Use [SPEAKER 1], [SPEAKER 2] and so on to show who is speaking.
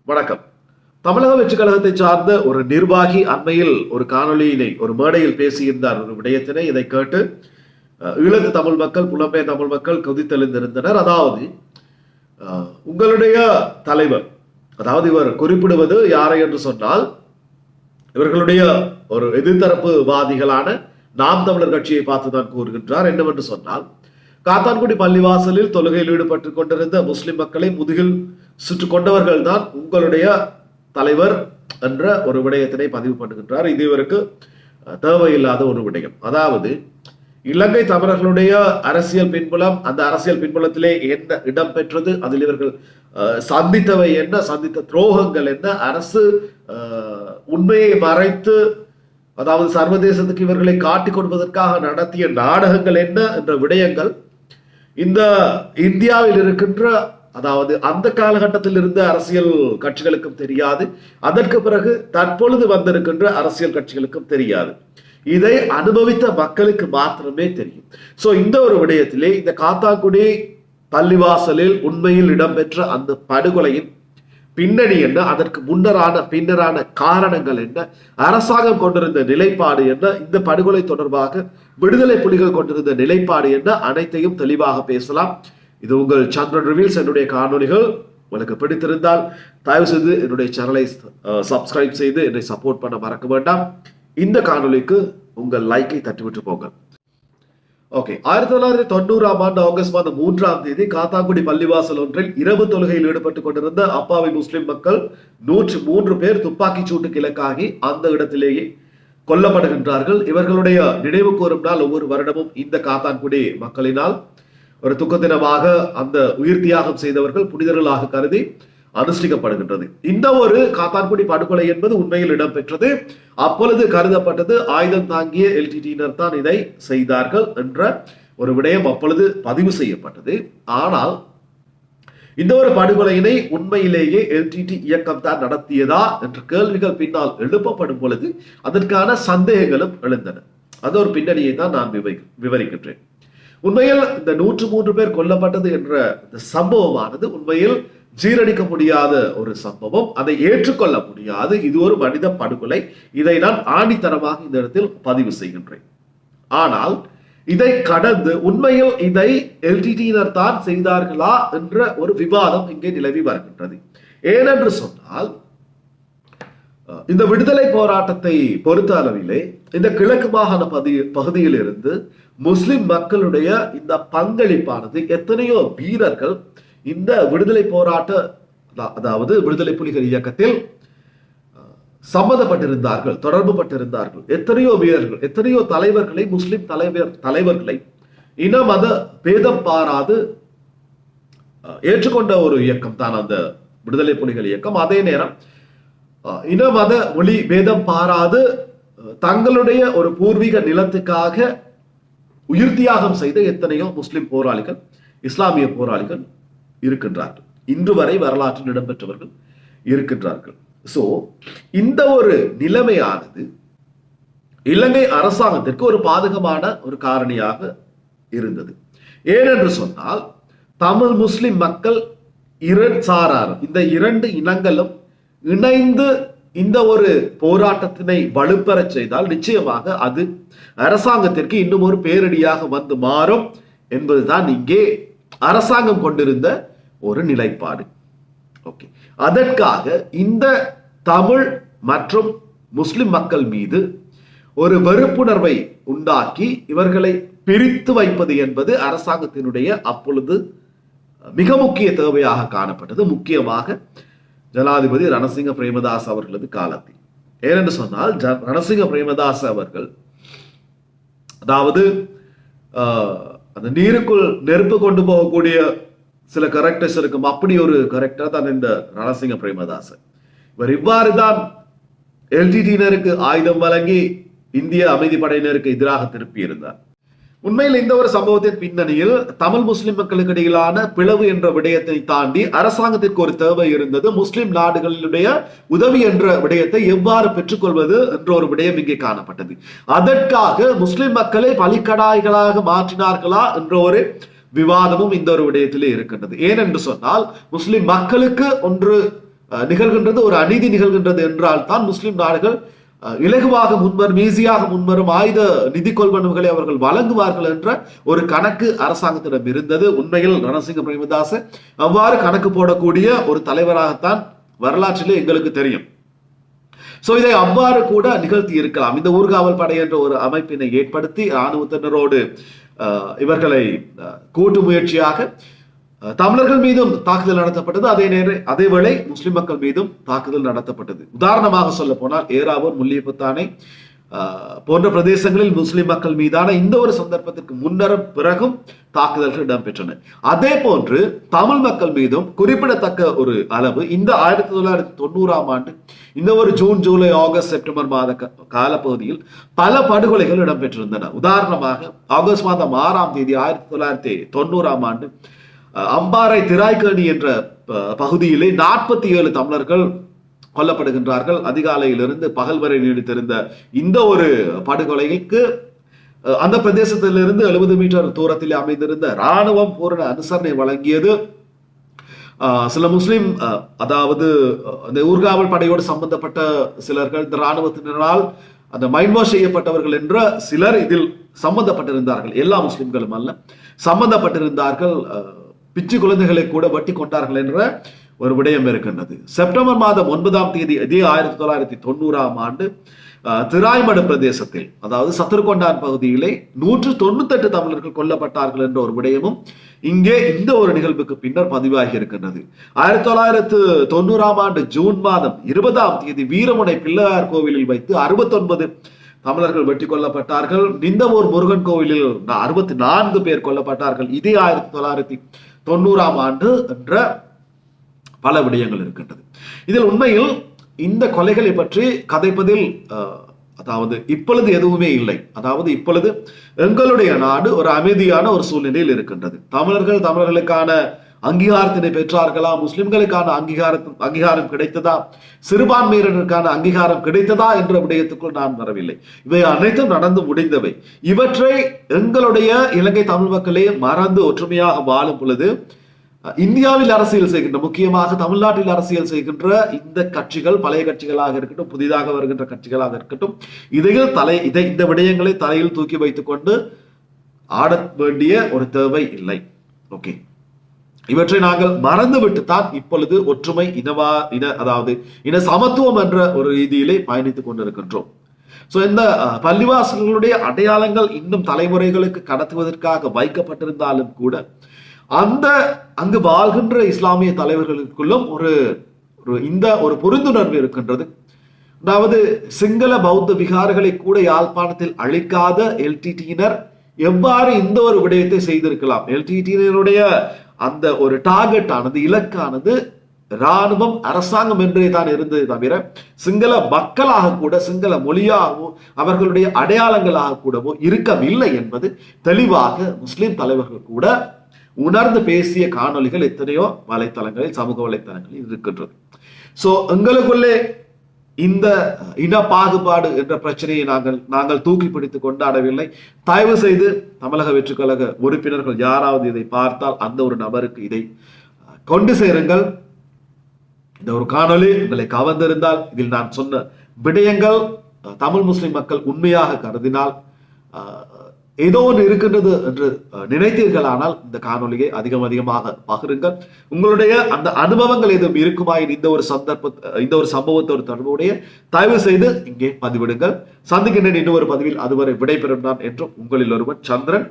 [SPEAKER 1] வணக்கம். தமிழக வெற்றி கழகத்தை சார்ந்த ஒரு நிர்வாகி அண்மையில் ஒரு காணொலியினை ஒரு மேடையில் பேசியிருந்தார். ஒரு விடயத்தினை இதை கேட்டு ஈழத்து தமிழ் மக்கள், புலம்பெயர் தமிழ் மக்கள் கொதித்தெழுந்திருந்தனர். அதாவது உங்களுடைய தலைவர், அதாவது இவர் குறிப்பிடுவது யாரை என்று சொன்னால் இவர்களுடைய ஒரு எதிர்த்தரப்பு வாதிகளான நாம் தமிழர் கட்சியை பார்த்துதான் கூறுகின்றார். என்னவென்று சொன்னால், காத்தான்குடி பள்ளிவாசலில் தொழுகையில் ஈடுபட்டுக் கொண்டிருந்த முஸ்லிம் மக்களை முதுகில் சுட்டு கொண்டவர்கள் தான் உங்களுடைய தலைவர் என்ற ஒரு விடயத்தினை பதிவு பண்ணுகின்றார். இது இவருக்கு தேவையில்லாத ஒரு விடயம். அதாவது இலங்கை தமிழர்களுடைய அரசியல் பின்புலம், அந்த அரசியல் பின்புலத்திலே என்ன இடம் பெற்றது, அதில் இவர்கள் சந்தித்தவை என்ன, சந்தித்த துரோகங்கள் என்ன, அரசு உண்மையை மறைத்து அதாவது சர்வதேசத்துக்கு இவர்களை காட்டிக் கொடுப்பதற்காக நடத்திய நாடகங்கள் என்ன என்ற விடயங்கள் இந்த இந்தியாவில் இருக்கின்ற, அதாவது அந்த காலகட்டத்தில் இருந்த அரசியல் கட்சிகளுக்கும் தெரியாது, அதற்கு பிறகு தற்பொழுது வந்திருக்கின்ற அரசியல் கட்சிகளுக்கும் தெரியாது. இதை அனுபவித்த மக்களுக்கு மாத்திரமே தெரியும். சோ இந்த ஒரு விடயத்திலே இந்த காத்தான்குடி பள்ளிவாசலில் உண்மையில் இடம்பெற்ற அந்த படுகொலையின் பின்னணி என்ன, அதற்கு பின்னரான காரணங்கள் என்ன, அரசாங்கம் கொண்டிருந்த நிலைப்பாடு என்ன, இந்த படுகொலை தொடர்பாக விடுதலை புலிகள் கொண்டிருந்த நிலைப்பாடு என்ன, அனைத்தையும் தெளிவாக பேசலாம். இது உங்கள் சந்திரன் ரிவீல்ஸ். என்னுடைய காணொலிகள் உங்களுக்கு பிடித்திருந்தால் தயவு செய்து என்னுடைய சேனலை சப்ஸ்கிரைப் செய்து என்னை சப்போர்ட் பண்ண மறக்க வேண்டாம். இந்த காணொலிக்கு உங்கள் லைக்கை தட்டிவிட்டு போங்க. ஓகே, 1990ஆம் ஆண்டு ஆகஸ்ட் மாதம் 3ஆம் தேதி காத்தான்குடி பள்ளிவாசல் ஒன்றில் இரவு தொழுகையில் ஈடுபட்டுக் கொண்டிருந்த அப்பாவி முஸ்லிம் மக்கள் 103 பேர் துப்பாக்கி சூட்டுக்கு இலக்காகி அந்த இடத்திலேயே கொல்லப்படுகின்றார்கள். இவர்களுடைய நினைவு கூறும் நாள் ஒவ்வொரு வருடமும் இந்த காத்தான்குடி மக்களினால் ஒரு துக்க தினமாக அந்த உயிர் தியாகம் செய்தவர்கள் புனிதர்களாக கருதி அனுஷ்டிக்கப்படுகின்றது. இந்த ஒரு காத்தான்குடி படுகொலை என்பது உண்மையில் இடம்பெற்றது. அப்பொழுது கருதப்பட்டது ஆயுதம் தாங்கிய எல்டிடியினர் தான் இதை செய்தார்கள் என்ற ஒரு விடயம் அப்பொழுது பதிவு செய்யப்பட்டது. ஆனால் இந்த ஒரு படுகொலையினை உண்மையிலேயே எல்டிடி இயக்கம் தான் நடத்தியதா என்ற கேள்விகள் பின்னால் எழுப்பப்படும் பொழுது அதற்கான சந்தேகங்களும் எழுந்தன. அது ஒரு பின்னணியை தான் நான் விவரிக்கின்றேன். உண்மையில் இந்த 103 பேர் கொல்லப்பட்டது என்ற இந்த சம்பவமானது உண்மையில் ஜீரணிக்க முடியாத ஒரு சம்பவம், அதை ஏற்றுக்கொள்ள முடியாது. இது ஒரு மனித படுகொலை. இதை நான் ஆணித்தரமாக இந்த இடத்தில் பதிவு செய்கின்றேன். ஆனால் இதை கடந்து உண்மையில் இதை எல்டிடியினர் தான் செய்தார்களா என்ற ஒரு விவாதம் இங்கே நிலவி வருகின்றது. ஏனென்று சொன்னால், இந்த விடுதலை போராட்டத்தை பொறுத்த அளவிலே இந்த கிழக்கு மாகாண பகுதியில் இருந்து முஸ்லிம் மக்களுடைய இந்த பங்களிப்பானது, எத்தனையோ வீரர்கள் இந்த விடுதலை போராட்ட, அதாவது விடுதலை புலிகள் இயக்கத்தில் சம்மதப்பட்டிருந்தார்கள், தொடர்பு பட்டிருந்தார்கள். எத்தனையோ வீரர்கள், எத்தனையோ தலைவர்களை, முஸ்லிம் தலைவர்களை இன மத பேதம் பாராது ஏற்றுக்கொண்ட ஒரு இயக்கம் தான் அந்த விடுதலை புலிகள் இயக்கம். அதே நேரம் இன மத மொழி பேதம் பாராது தங்களுடைய ஒரு பூர்வீக நிலத்துக்காக உயிர் தியாகம் செய்த எத்தனையோ முஸ்லிம் போராளிகள், இஸ்லாமிய போராளிகள் இருக்கின்றார்கள். இன்று வரை வரலாற்றில் இடம்பெற்றவர்கள் இருக்கின்றார்கள். சோ இந்த ஒரு நிலைமையானது இலங்கை அரசாங்கத்திற்கு ஒரு பாதகமான ஒரு காரணியாக இருந்தது. ஏனென்று சொன்னால், தமிழ் முஸ்லிம் மக்கள் சாராரும், இந்த இரண்டு இனங்களும் இணைந்து இந்த ஒரு போராட்டத்தினை வலுப்பெற செய்தால் நிச்சயமாக அது அரசாங்கத்திற்கு இன்னும் ஒரு பேரடியாக வந்து மாறும் என்பதுதான் இங்கே அரசாங்கம் கொண்டிருந்த ஒரு நிலைப்பாடு. ஓகே, அதற்காக இந்த தமிழ் மற்றும் முஸ்லிம் மக்கள் மீது ஒரு வெறுப்புணர்வை உண்டாக்கி இவர்களை பிரித்து வைப்பது என்பது அரசாங்கத்தினுடைய அப்பொழுது மிக முக்கிய தேவையாக காணப்பட்டது. முக்கியமாக ஜனாதிபதி ரணசிங்க பிரேமதாஸ் அவர்களது காலத்தில். ஏனென்று சொன்னால், ரணசிங்க பிரேமதாஸ் அவர்கள், அதாவது அந்த நீருக்குள் நெருப்பு கொண்டு போகக்கூடிய சில கரெக்டர்ஸ் இருக்கும், அப்படி ஒரு கரெக்டர் தான் இந்த ரணசிங்க பிரேமதாஸ். இவர் இவ்வாறு தான் எல்டிடியினருக்கு ஆயுதம் வழங்கி இந்திய அமைதி படையினருக்கு எதிராக திருப்பி இருந்தார். உண்மையில் இந்த ஒரு சம்பவத்தின் பின்னணியில் தமிழ் முஸ்லிம் மக்களுக்கு இடையிலான பிளவு என்ற விடயத்தை தாண்டி அரசாங்கத்திற்கு ஒரு தேவை இருந்தது. முஸ்லிம் நாடுகளுடைய உதவி என்ற விடயத்தை எவ்வாறு பெற்றுக்கொள்வது என்ற ஒரு விடயம் இங்கே காணப்பட்டது. அதற்காக முஸ்லிம் மக்களை பலிக்கடாய்களாக மாற்றினார்களா என்ற ஒரு விவாதமும் இந்த ஒரு விடயத்திலே இருக்கின்றது. ஏனென்று சொன்னால், முஸ்லிம் மக்களுக்கு ஒன்று நிகழ்கின்றது, ஒரு அநீதி நிகழ்கின்றது என்றால் தான் முஸ்லிம் நாடுகள் இலகுவாக முன்வரும், ஈஸியாக முன்வரும், ஆயுத நிதி கொள்வனவுகளை அவர்கள் வழங்குவார்கள் என்ற ஒரு கணக்கு அரசாங்கத்திடம் இருந்தது. உண்மையில் ரணசிங்க பிரேமதாச அவ்வாறு கணக்கு போடக்கூடிய ஒரு தலைவராகத்தான் வரலாற்றிலே எங்களுக்கு தெரியும். சோ இதை அவ்வாறு கூட நிகழ்த்தி இருக்கலாம். இந்த ஊர்காவல் படை என்ற ஒரு அமைப்பினை ஏற்படுத்தி இராணுவத்தினரோடு இவர்களை கூட்டு முயற்சியாக தமிழர்கள் மீதும் தாக்குதல் நடத்தப்பட்டது. அதே வேளை முஸ்லிம் மக்கள் மீதும் தாக்குதல் நடத்தப்பட்டது. உதாரணமாக சொல்ல போனால் ஏராவூர், முல்லியப்புத்தானை போன்ற பிரதேசங்களில் முஸ்லிம் மக்கள் மீதான இந்த ஒரு சந்தர்ப்பத்திற்கு முன்னரும் பிறகும் தாக்குதல்கள் இடம்பெற்றன. அதே போன்று தமிழ் மக்கள் மீதும் குறிப்பிடத்தக்க ஒரு அளவு இந்த 1990ஆம் ஆண்டு இந்த ஒரு ஜூன், ஜூலை, ஆகஸ்ட், செப்டம்பர் மாத காலப்பகுதியில் பல படுகொலைகள் இடம்பெற்றிருந்தன. உதாரணமாக ஆகஸ்ட் மாதம் 6ஆம் தேதி 1990ஆம் ஆண்டு அம்பாறை திராய்கேணி என்ற பகுதியிலே 47 தமிழர்கள் கொல்லப்படுகின்றார்கள். அதிகாலையிலிருந்து பகல் வரை நீடித்திருந்த இந்த ஒரு படுகொலைக்கு அந்த பிரதேசத்திலிருந்து 70 மீட்டர் தூரத்தில் அமைந்திருந்த இராணுவம் பூரண அனுசரணை வழங்கியது. சில முஸ்லிம், அதாவது அந்த ஊர்காவல் படையோடு சம்பந்தப்பட்ட சிலர்கள், இந்த இராணுவத்தினரால் அந்த மைண்ட் வாஷ் செய்யப்பட்டவர்கள் என்ற சிலர் இதில் சம்பந்தப்பட்டிருந்தார்கள். எல்லா முஸ்லிம்களும் அல்ல, சம்பந்தப்பட்டிருந்தார்கள். பிச்சு குழந்தைகளை கூட வட்டி கொண்டார்கள் என்ற ஒரு விடயம் இருக்கின்றது. செப்டம்பர் மாதம் 9ஆம் தேதி இதே 1990ஆம் ஆண்டு திராய்மடு பிரதேசத்தில், அதாவது சத்துருக்கொண்டான் பகுதியிலே 198 தமிழர்கள் கொல்லப்பட்டார்கள் என்ற ஒரு விடயமும் இங்கே இந்த ஒரு நிகழ்வுக்கு பின்னர் பதிவாகி இருக்கின்றது. 1990ஆம் ஆண்டு ஜூன் மாதம் 20ஆம் தேதி வீரமுனை பிள்ளையார் கோவிலில் வைத்து 69 தமிழர்கள் வெட்டி கொல்லப்பட்டார்கள். நிந்தவூர் முருகன் கோவிலில் 64 பேர் கொல்லப்பட்டார்கள். இதே 1990ஆம் ஆண்டு என்ற பல விடயங்கள் இருக்கின்றது. இதில் உண்மையில் இந்த கொலைகளை பற்றி கதைப்பதில் அதாவது இப்பொழுது எதுவுமே இல்லை. அதாவது இப்பொழுது எங்களுடைய நாடு ஒரு அமைதியான ஒரு சூழ்நிலையில் இருக்கின்றது. தமிழர்களுக்கான அங்கீகாரத்தினை பெற்றார்களா? முஸ்லிம்களுக்கான அங்கீகாரம் கிடைத்ததா? சிறுபான்மையினருக்கான அங்கீகாரம் கிடைத்ததா என்ற விடயத்துக்குள் நான் வரவில்லை. இவை அனைத்தும் நடந்து முடிந்தவை. இவற்றை எங்களுடைய இலங்கை தமிழ் மக்களே மறந்து ஒற்றுமையாக வாழும் பொழுது இந்தியாவில் அரசியல் செய்கின்ற, முக்கியமாக தமிழ்நாட்டில் அரசியல் செய்கின்ற இந்த கட்சிகள், பழைய கட்சிகளாக இருக்கட்டும், புதிதாக வருகின்ற கட்சிகளாக இருக்கட்டும், இந்த விடயங்களை தலையில் தூக்கி வைத்துக் கொண்டு ஆட வேண்டிய ஒரு தேவை இல்லை. ஓகே, இவற்றை நாங்கள் மறந்துவிட்டுத்தான் இப்பொழுது ஒற்றுமை, அதாவது இன சமத்துவம் என்ற ஒரு ரீதியிலே பயணித்துக் கொண்டிருக்கின்றோம். சோ இந்த பள்ளிவாசல்களுடைய அடையாளங்கள் இன்னும் தலைமுறைகளுக்கு கடத்துவதற்காக வைக்கப்பட்டிருந்தாலும் கூட அங்கு வாழ்கின்ற இஸ்லாமிய தலைவர்களுக்குள்ளும் இந்த ஒரு புரிந்துணர்வு இருக்கின்றது. அதாவது சிங்கள பௌத்த விகாரங்களை கூட யாழ்ப்பாணத்தில் அழிக்காத எல்டிடியினர் எவ்வாறு இந்த ஒரு விடயத்தை செய்திருக்கலாம்? எல்டிடியினருடைய அந்த ஒரு டார்கெட் ஆனது, இலக்கானது இராணுவம், அரசாங்கம் என்றே தான் இருந்தது தவிர சிங்கள மக்களாக கூட, சிங்கள மொழியாகவோ அவர்களுடைய அடையாளங்களாக கூடவோ இருக்கவில்லை என்பது தெளிவாக முஸ்லிம் தலைவர்கள் கூட உணர்ந்து பேசிய காணொலிகள் எத்தனையோ வலைத்தளங்களில், சமூக வலைத்தளங்களில் இருக்கின்றது. சோ எங்களுக்குள்ளே இந்த இன பாகுபாடு என்ற பிரச்சனையை நாங்கள் தூக்கி பிடித்து கொண்டாடவில்லை. தயவு செய்து தமிழக வெற்றி கழக உறுப்பினர்கள் யாராவது இதை பார்த்தால் அந்த ஒரு நபருக்கு இதை கொண்டு சேருங்கள். இந்த ஒரு காணொலி உங்களை கவர்ந்திருந்தால், இதில் நான் சொன்ன விடயங்கள் தமிழ் முஸ்லிம் மக்கள் உண்மையாக கருதினால், ஏதோ ஒன்று இருக்கின்றது என்று நினைத்தீர்களானால் இந்த காணொலியை அதிகமாக பகிருங்கள். உங்களுடைய அந்த அனுபவங்கள் எதுவும் இருக்குமாயின் இந்த ஒரு சம்பவத்தோடு தொடர்புடைய தயவு செய்து இங்கே பதிவிடுங்கள். சந்திக்கின்றேன் இன்னொரு பதிவில். அதுவரை விடைபெறும் நான் என்றும் உங்களில் ஒருவன் சந்திரன்.